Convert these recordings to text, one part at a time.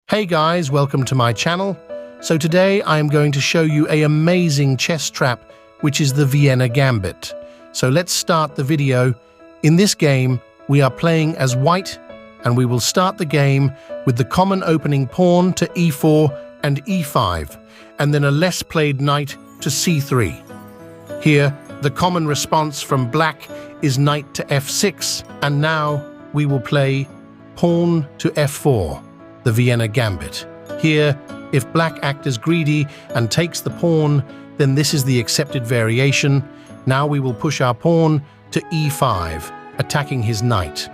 Hey guys, welcome to my channel. So today I am going to show you an amazing chess trap, which is the Vienna gambit. So let's start the video. In this game, we are playing as white, and we will start the game with the common opening pawn to e4 and e5, and then a less played knight to c3. Here, the common response from black is knight to f6, and now we will play pawn to f4. The Vienna gambit. Here, if black acts greedy and takes the pawn, then this is the accepted variation. Now we will push our pawn to e5, attacking his knight.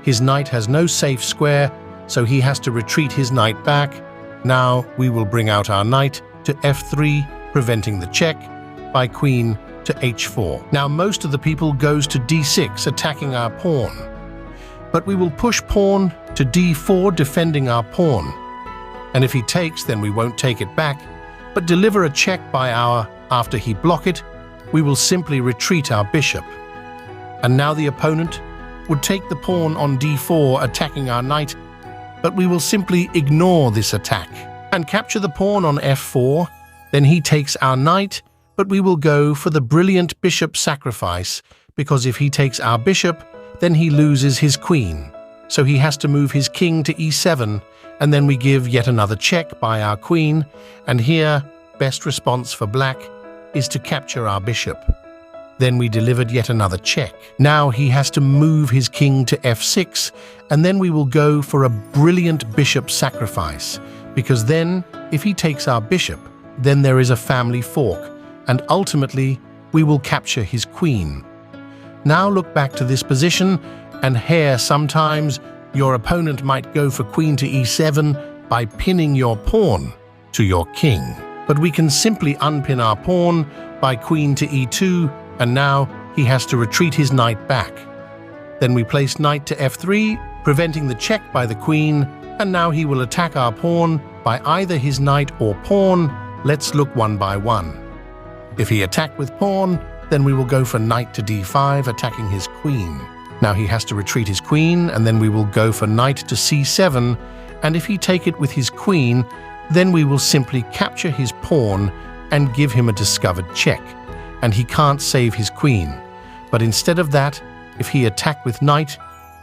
His knight has no safe square, so he has to retreat his knight back. Now we will bring out our knight to f3, preventing the check, by queen to h4. Now most of the people goes to d6, attacking our pawn. But we will push pawn to d4, defending our pawn. And if he takes, then we won't take it back, but deliver a check by after he block it, we will simply retreat our bishop. And now the opponent would take the pawn on d4, attacking our knight, but we will simply ignore this attack and capture the pawn on f4. Then he takes our knight, but we will go for the brilliant bishop sacrifice, because if he takes our bishop, then he loses his queen. So he has to move his king to e7, and then we give yet another check by our queen, and here, best response for black is to capture our bishop. Then we delivered yet another check. Now he has to move his king to f6, and then we will go for a brilliant bishop sacrifice, because then, if he takes our bishop, then there is a family fork, and ultimately, we will capture his queen. Now look back to this position, and here sometimes your opponent might go for queen to e7 by pinning your pawn to your king. But we can simply unpin our pawn by queen to e2, and now he has to retreat his knight back. Then we place knight to f3, preventing the check by the queen, and now he will attack our pawn by either his knight or pawn. Let's look one by one. If he attack with pawn, then we will go for knight to d5, attacking his queen. Now he has to retreat his queen, and then we will go for knight to c7, and if he take it with his queen, then we will simply capture his pawn and give him a discovered check, and he can't save his queen. But instead of that, if he attack with knight,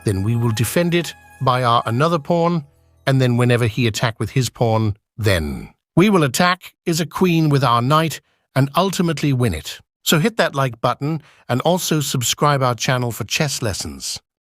then we will defend it by our another pawn, and then whenever he attack with his pawn, then we will attack is a queen with our knight and ultimately win it. So hit that like button and also subscribe our channel for chess lessons.